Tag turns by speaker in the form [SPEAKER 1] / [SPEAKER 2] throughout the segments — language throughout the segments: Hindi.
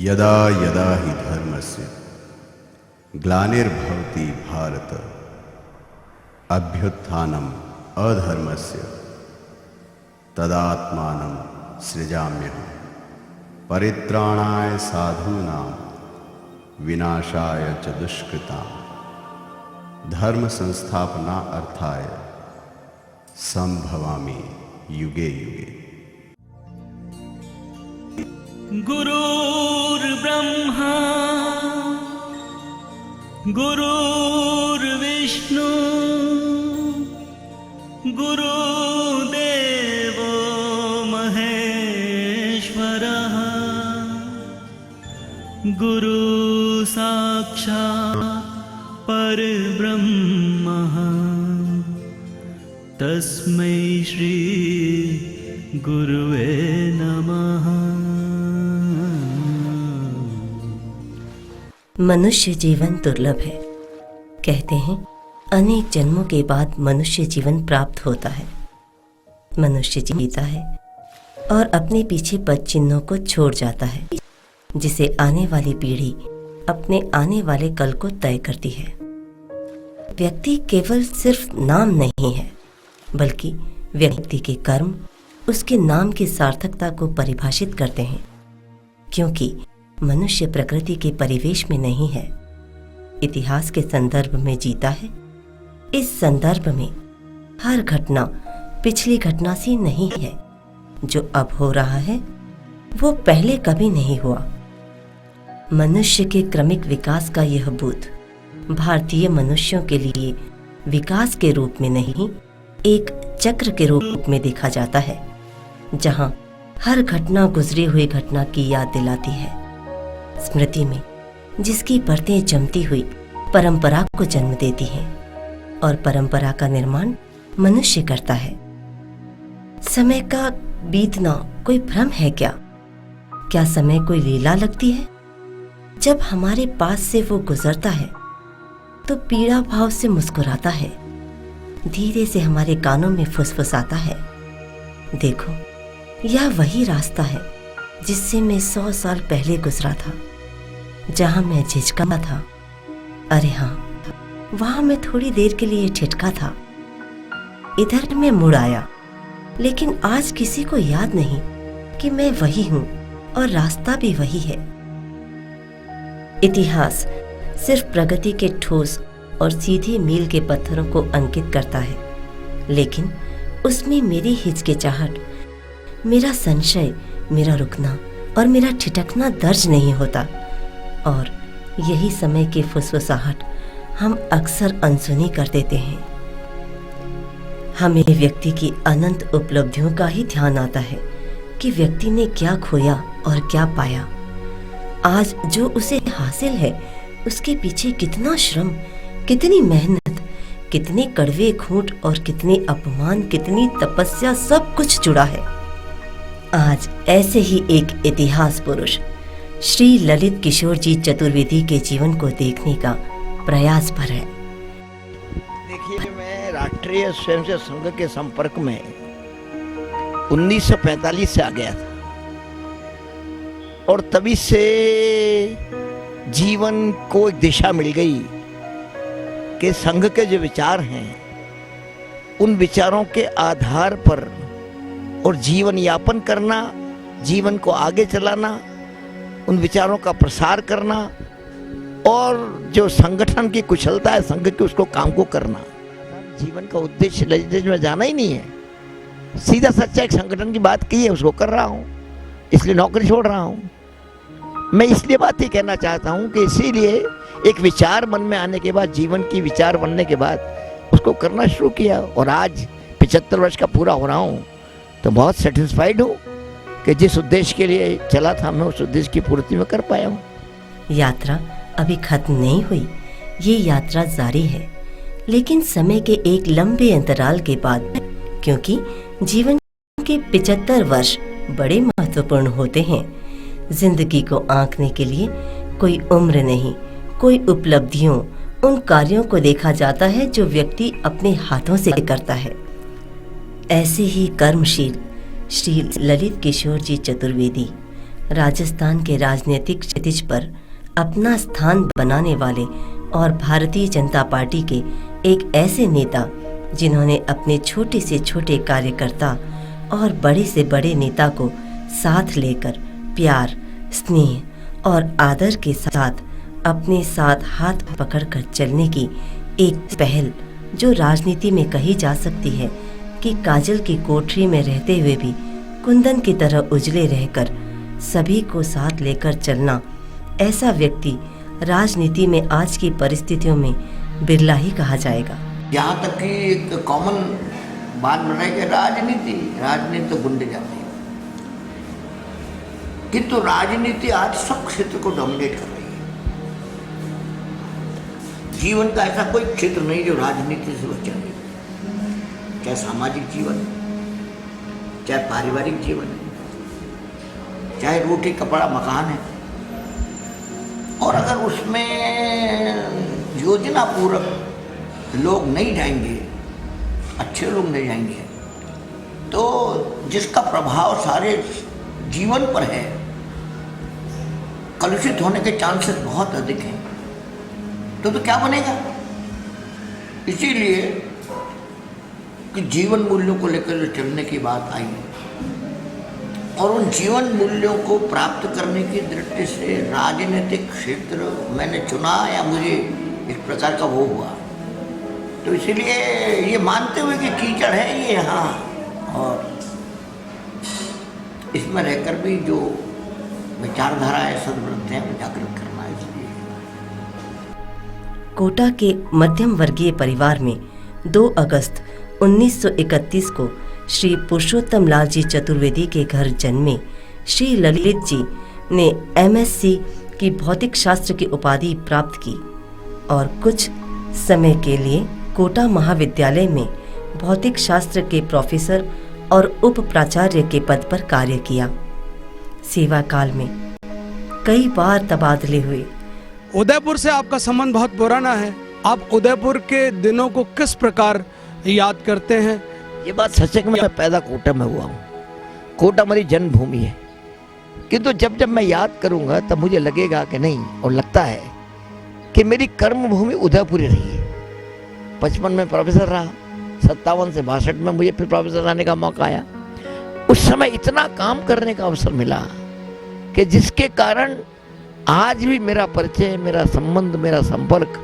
[SPEAKER 1] यदा यदा हि धर्मस्य ग्लानिर्भवति भारत अभ्युत्थानम् अधर्मस्य तदात्मानं सृजाम्यहम् परित्राणाय साधूनां विनाशाय च दुष्कृतां धर्म संस्थापना अर्थाय संभवामि युगे युगे।
[SPEAKER 2] गुरुर्ब्रह्मा गुरुर्विष्णु गुरुदेवो महेश्वरः गुरु साक्षात् परब्रह्मः तस्मै श्री गुरुवे नमः।
[SPEAKER 3] मनुष्य जीवन दुर्लभ है। कहते हैं अनेक जन्मों के बाद मनुष्य जीवन प्राप्त होता है। मनुष्य जीता है और अपने पीछे पदचिन्हों को छोड़ जाता है, जिसे आने वाली पीढ़ी अपने आने वाले कल को तय करती है। व्यक्ति केवल सिर्फ नाम नहीं है, बल्कि व्यक्ति के कर्म उसके नाम की सार्थकता को परिभाषित करते हैं। क्योंकि मनुष्य प्रकृति के परिवेश में नहीं है, इतिहास के संदर्भ में जीता है। इस संदर्भ में हर घटना पिछली घटना सी नहीं है। जो अब हो रहा है वो पहले कभी नहीं हुआ। मनुष्य के क्रमिक विकास का यह बोध भारतीय मनुष्यों के लिए विकास के रूप में नहीं, एक चक्र के रूप में देखा जाता है, जहां हर घटना गुजरी हुई घटना की याद दिलाती है। स्मृति में जिसकी परतें जमती हुई परंपरा को जन्म देती हैं और परंपरा का निर्माण मनुष्य करता है। समय का बीतना कोई भ्रम है क्या? क्या समय कोई लीला लगती है? जब हमारे पास से वो गुजरता है तो पीड़ा भाव से मुस्कुराता है, धीरे से हमारे कानों में फुसफुसाता है, देखो यह वही रास्ता है जिससे मैं 100 साल पहले गुजरा था, जहां मैं झिझका था। अरे हाँ, वहां मैं थोड़ी देर के लिए ठिठका था, इधर मैं मुड़ आया। लेकिन आज किसी को याद नहीं कि मैं वही हूं और रास्ता भी वही है। इतिहास सिर्फ प्रगति के ठोस और सीधे मील के पत्थरों को अंकित करता है, लेकिन उसमें मेरी हिचकिचाहट, मेरा संशय, मेरा रुकना और मेरा ठिठकना दर्ज नहीं होता। और यही समय की फुसफुसाहट हम अक्सर अनसुनी कर देते हैं। हमें व्यक्ति की अनंत उपलब्धियों का ही ध्यान आता है कि व्यक्ति ने क्या खोया और क्या पाया। आज जो उसे हासिल है उसके पीछे कितना श्रम, कितनी मेहनत, कितने कड़वे घूंट और कितने अपमान, कितनी तपस्या, सब कुछ जुड़ा है। आज ऐसे ही एक इतिहास पुरुष श्री ललित किशोर जी चतुर्वेदी के जीवन को देखने का प्रयास भर है।
[SPEAKER 4] देखिए, मैं राष्ट्रीय स्वयंसेवक संघ के संपर्क में 1945 से आ गया था और तभी से जीवन को एक दिशा मिल गई कि संघ के जो विचार हैं उन विचारों के आधार पर और जीवन यापन करना, जीवन को आगे चलाना, उन विचारों का प्रसार करना और जो संगठन की कुशलता है संघ की, उसको काम को करना। जीवन का उद्देश्य लेजिस्लेचर में जाना ही नहीं है। सीधा सच्चा एक संगठन की बात की है, उसको कर रहा हूँ, इसलिए नौकरी छोड़ रहा हूँ। मैं इसलिए बात ही कहना चाहता हूँ कि इसीलिए एक विचार मन में आने के बाद, जीवन की विचार बनने के बाद उसको करना शुरू किया और आज 75 वर्ष का पूरा हो रहा हूँ तो बहुत सेटिस्फाइड हूँ कि जिस उद्देश्य के लिए चला था मैं उस उद्देश्य की पूर्ति में कर पाया हूँ।
[SPEAKER 3] यात्रा अभी खत्म नहीं हुई, ये यात्रा जारी है, लेकिन समय के एक लंबे अंतराल के बाद, क्योंकि जीवन के 75 वर्ष बड़े महत्वपूर्ण होते हैं। जिंदगी को आंकने के लिए कोई उम्र नहीं, कोई उपलब्धियों, उन कार्यों को देखा जाता है जो व्यक्ति अपने हाथों से करता है। ऐसे ही कर्मशील श्री ललित किशोर जी चतुर्वेदी राजस्थान के राजनीतिक क्षितिज पर अपना स्थान बनाने वाले और भारतीय जनता पार्टी के एक ऐसे नेता जिन्होंने अपने छोटे से छोटे कार्यकर्ता और बड़े से बड़े नेता को साथ लेकर प्यार, स्नेह और आदर के साथ अपने साथ हाथ पकड़कर चलने की एक पहल जो राजनीति में कही जा सकती है कि काजल की कोठरी में रहते हुए भी कुंदन की तरह उजले रहकर सभी को साथ लेकर चलना, ऐसा व्यक्ति राजनीति में आज की परिस्थितियों में बिरला ही कहा जाएगा।
[SPEAKER 4] यहाँ तक कि एक कॉमन बात बन रही है राजनीति तो गुंडे जाती है, किंतु राजनीति आज सब क्षेत्र को डोमिनेट कर रही है। जीवन का ऐसा कोई क्षेत्र नहीं जो राजनीति से बचा नहीं, चाहे सामाजिक जीवन, चाहे पारिवारिक जीवन है, चाहे रोटी कपड़ा मकान है, और अगर उसमें योजना पूर्वक लोग नहीं जाएंगे, अच्छे लोग नहीं जाएंगे, तो जिसका प्रभाव सारे जीवन पर है, कलुषित होने के चांसेस बहुत अधिक हैं, तो क्या बनेगा। इसीलिए कि जीवन मूल्यों को लेकर जो चलने की बात आई और उन जीवन मूल्यों को प्राप्त करने की दृष्टि से राजनीतिक क्षेत्र मैंने चुना या मुझे इस प्रकार का वो हुआ, तो इसीलिए ये मानते हुए कि कीचड़ है ये यहाँ, और इसमें रहकर भी जो विचारधाराएं सद्वृत्त हैं वो जागृत करना है। इसलिए
[SPEAKER 3] कोटा के मध्यम वर्गीय परिवार में 2 अगस्त 1931 को श्री पुरुषोत्तम लाल जी चतुर्वेदी के घर जन्मे श्री ललित जी ने MSc की भौतिक शास्त्र की उपाधि प्राप्त की और कुछ समय के लिए कोटा महाविद्यालय में भौतिक शास्त्र के प्रोफेसर और उप प्राचार्य के पद पर कार्य किया। सेवा काल में कई बार तबादले हुए।
[SPEAKER 5] उदयपुर से आपका संबंध बहुत पुराना है, आप उदयपुर के दिनों को किस प्रकार याद करते हैं?
[SPEAKER 4] ये बात सच है कि मैं पैदा कोटा में हुआ हूँ, कोटा मेरी जन्मभूमि है, किंतु जब जब मैं याद करूँगा तब मुझे लगेगा कि नहीं, और लगता है कि मेरी कर्म भूमि उदयपुर ही रही है। 55 में प्रोफेसर रहा, 57 से 62 में मुझे फिर प्रोफेसर रहने का मौका आया। उस समय इतना काम करने का अवसर मिला कि जिसके कारण आज भी मेरा परिचय, मेरा संबंध, मेरा संपर्क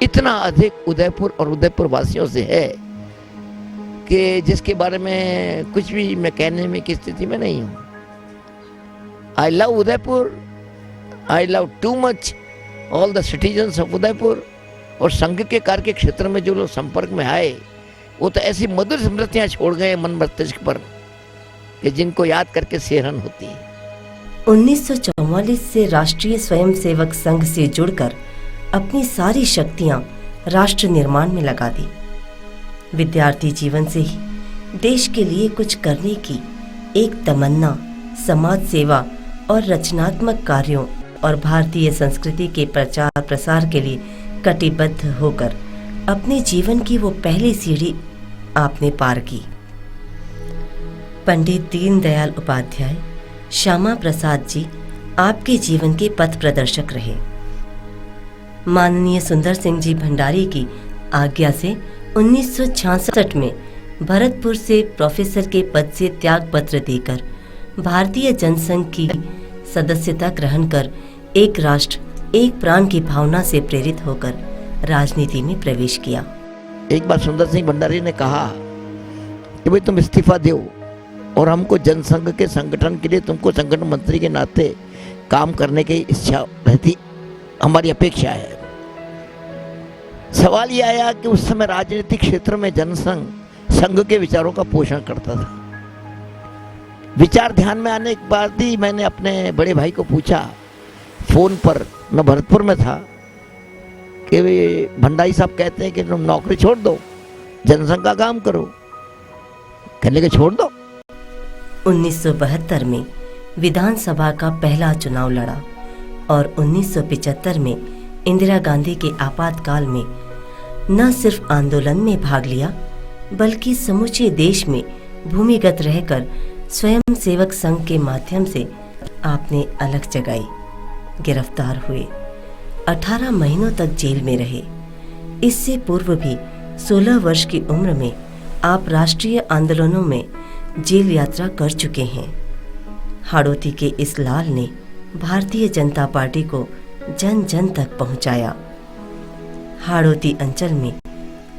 [SPEAKER 4] इतना अधिक उदयपुर और उदयपुर वासियों से है कि जिसके बारे में कुछ भी मैं कहने में की स्थिति में नहीं हूँ। I love Udaipur, I love too much all the citizens of Udaipur. और संघ के कार्य के क्षेत्र में जो लोग संपर्क में आए वो तो ऐसी मधुर स्मृतियाँ छोड़ गए मन मस्तिष्क पर कि जिनको याद करके सेहरन होती है।
[SPEAKER 3] 1944 से राष्ट्रीय स्वयंसेवक संघ से जुड़कर अपनी सारी शक्तियां राष्ट्र निर्माण में लगा दी। विद्यार्थी जीवन से ही देश के लिए कुछ करने की एक तमन्ना, समाज सेवा और रचनात्मक कार्यों और भारतीय संस्कृति के प्रचार प्रसार के लिए कटिबद्ध होकर अपने जीवन की वो पहली सीढ़ी आपने पार की। पंडित दीनदयाल उपाध्याय, श्यामा प्रसाद जी आपके जीवन के पथ प्रदर्शक रहे। माननीय सुंदर सिंह जी भंडारी की आज्ञा से 1966 में भरतपुर से प्रोफेसर के पद से त्याग पत्र देकर भारतीय जनसंघ की सदस्यता ग्रहण कर एक राष्ट्र एक प्राण की भावना से प्रेरित होकर राजनीति में प्रवेश किया।
[SPEAKER 4] एक बार सुंदर सिंह भंडारी ने कहा कि भाई तुम इस्तीफा दो और हमको जनसंघ के संगठन के लिए तुमको संगठन मंत्री के नाते काम करने की इच्छा रहती, हमारी अपेक्षा है। सवाल ये आया कि उस समय राजनीतिक क्षेत्र में जनसंघ संघ के विचारों का पोषण करता था। विचार ध्यान में आने के बाद ही मैंने अपने बड़े भाई को पूछा फोन पर, मैं भरतपुर में था, कि भंडारी साहब कहते हैं कि तुम नौकरी छोड़ दो, जनसंघ का काम करो। कहने के छोड़ दो।
[SPEAKER 3] 1972 में विधानसभा का पहला चुनाव लड़ा और 1975 में इंदिरा गांधी के आपातकाल में न सिर्फ आंदोलन में भाग लिया बल्कि समूचे देश में भूमिगत रहकर स्वयं सेवक संघ के माध्यम से आपने अलग जगाई, गिरफ्तार हुए, 18 महीनों तक जेल में रहे। इससे पूर्व भी 16 वर्ष की उम्र में आप राष्ट्रीय आंदोलनों में जेल यात्रा कर चुके हैं। हाड़ौती के इस लाल ने भारतीय जनता पार्टी को जन जन तक पहुंचाया। हाड़ौती अंचल में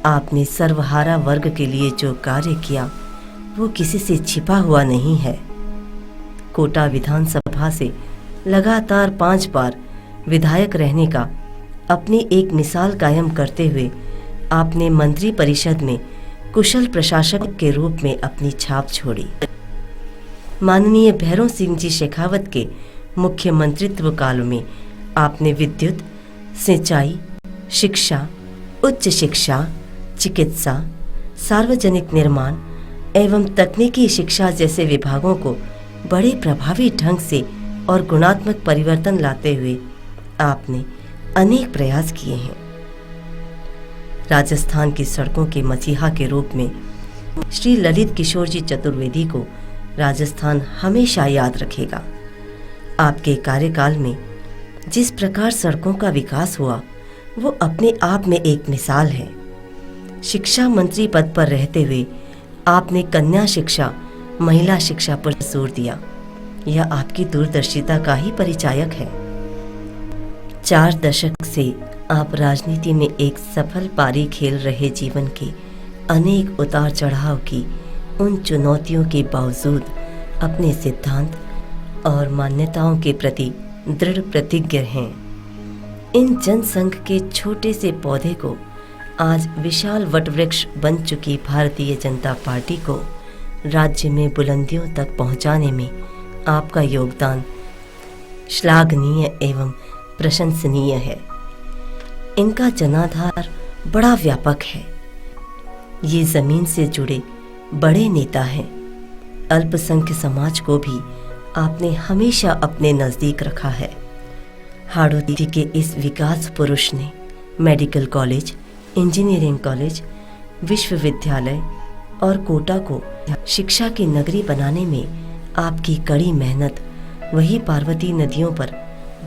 [SPEAKER 3] आपने सर्वहारा वर्ग के लिए जो कार्य किया वो किसी से छिपा हुआ नहीं है। कोटा विधानसभा से लगातार 5 बार विधायक रहने का अपनी एक मिसाल कायम करते हुए आपने मंत्री परिषद में कुशल प्रशासक के रूप में अपनी छाप छोड़ी। माननीय भैरों सिंह जी शेखावत के मुख्यमंत्रित्व काल में आपने विद्युत, सिंचाई, शिक्षा, उच्च शिक्षा, चिकित्सा, सार्वजनिक निर्माण एवं तकनीकी शिक्षा जैसे विभागों को बड़े प्रभावी ढंग से और गुणात्मक परिवर्तन लाते हुए आपने अनेक प्रयास किए हैं। राजस्थान की सड़कों के मसीहा के रूप में श्री ललित किशोर जी चतुर्वेदी को राजस्थान हमेशा याद रखेगा। आपके कार्यकाल में जिस प्रकार सड़कों का विकास हुआ वो अपने आप में एक मिसाल है। शिक्षा मंत्री पद पर रहते हुए आपने कन्या शिक्षा, महिला शिक्षा पर जोर दिया। यह आपकी दूरदर्शिता का ही परिचायक है। 4 दशक से आप राजनीति में एक सफल पारी खेल रहे जीवन के अनेक उतार चढ़ाव की उन चुनौतियों के बावजूद अपने सिद्धांत और मान्यताओं के प्रति दृढ़ प्रतिज्ञ हैं। इन जनसंघ के छोटे से पौधे को आज विशाल वटवृक्ष बन चुकी भारतीय जनता पार्टी को राज्य में बुलंदियों तक पहुंचाने में आपका योगदान श्लाघनीय एवं प्रशंसनीय है। इनका जनाधार बड़ा व्यापक है। ये जमीन से जुड़े बड़े नेता हैं। अल्पसंख्य समाज को भी आपने हमेशा अपने नज़दीक रखा है। हाड़ौती के इस विकास पुरुष ने मेडिकल कॉलेज, इंजीनियरिंग कॉलेज, विश्वविद्यालय और कोटा को शिक्षा की नगरी बनाने में आपकी कड़ी मेहनत, वही पार्वती नदियों पर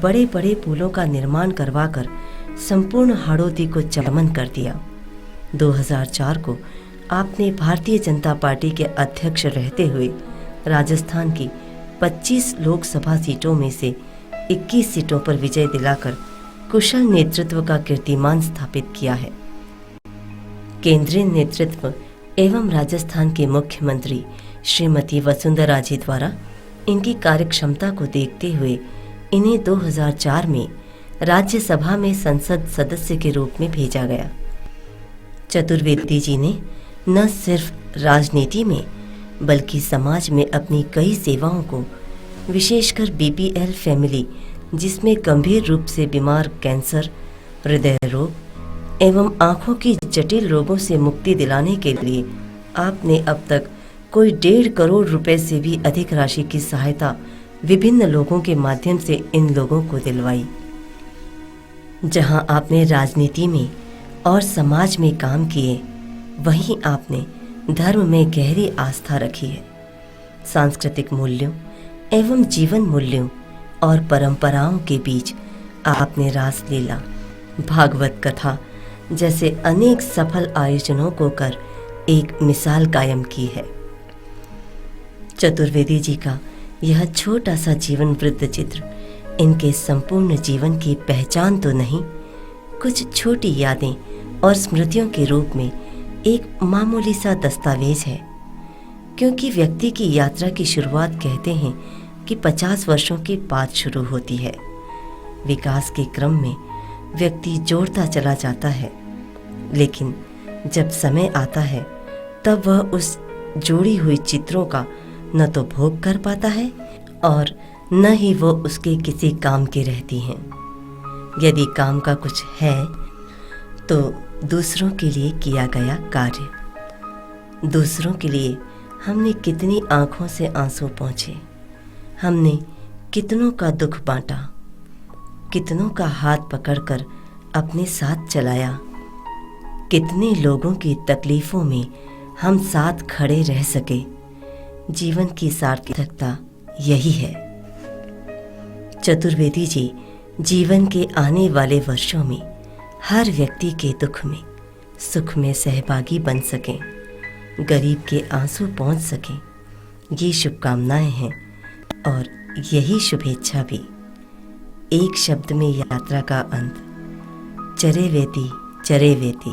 [SPEAKER 3] बड़े बड़े पुलों का निर्माण करवाकर संपूर्ण हाड़ौती को चमन कर दिया। 2004 को आपने भारतीय जनता पार्टी के अध्यक्ष रहते हुए राजस्थान की 25 लोकसभा सीटों में से 21 सीटों पर विजय दिलाकर कुशल नेतृत्व का कीर्तिमान स्थापित किया है। केंद्रीय नेतृत्व एवं राजस्थान के मुख्यमंत्री श्रीमती वसुंधरा जी द्वारा इनकी कार्यक्षमता को देखते हुए इन्हें 2004 में राज्यसभा में संसद सदस्य के रूप में भेजा गया। चतुर्वेदी जी ने न सिर्फ राजनीति में बल्कि समाज में अपनी कई सेवाओं को, विशेषकर बीपीएल फैमिली जिसमें गंभीर रूप से बीमार कैंसर, हृदय रोग एवं आँखों की जटिल रोगों से मुक्ति दिलाने के लिए आपने अब तक कोई 1.5 करोड़ रुपए से भी अधिक राशि की सहायता विभिन्न लोगों के माध्यम से इन लोगों को दिलवाई। जहां आपने राजनीति में और समाज में काम किए, वहीं आपने धर्म में गहरी आस्था रखी है। सांस्कृतिक मूल्यों एवं जीवन मूल्यों और परंपराओं के बीच आपने रासलीला, भागवत कथा जैसे अनेक सफल आयोजनों को कर एक मिसाल कायम की है। चतुर्वेदी जी का यह छोटा सा जीवन वृत्त चित्र इनके संपूर्ण जीवन की पहचान तो नहीं, कुछ छोटी यादें और स्मृतियों के रूप में एक मामूली सा दस्तावेज है। क्योंकि व्यक्ति की यात्रा की शुरुआत कहते हैं कि 50 वर्षों के बाद शुरू होती है। विकास के क्रम में व्यक्ति जोड़ता चला जाता है, लेकिन जब समय आता है तब वह उस जोड़ी हुई चित्रों का न तो भोग कर पाता है और न ही वो उसके किसी काम की रहती हैं। यदि काम का कुछ है तो दूसरों के लिए किया गया कार्य। दूसरों के लिए हमने कितनी आंखों से आंसू पोंछे, हमने कितनों का दुख बांटा, कितनों का हाथ पकड़कर अपने साथ चलाया, कितने लोगों की तकलीफों में हम साथ खड़े रह सके। जीवन की सार्थकता यही है। चतुर्वेदी जी जीवन के आने वाले वर्षों में हर व्यक्ति के दुख में सुख में सहभागी बन सकें, गरीब के आंसू पहुंच सकें, ये शुभकामनाएं हैं और यही शुभेच्छा भी। एक शब्द में यात्रा का अंत, चरे वेती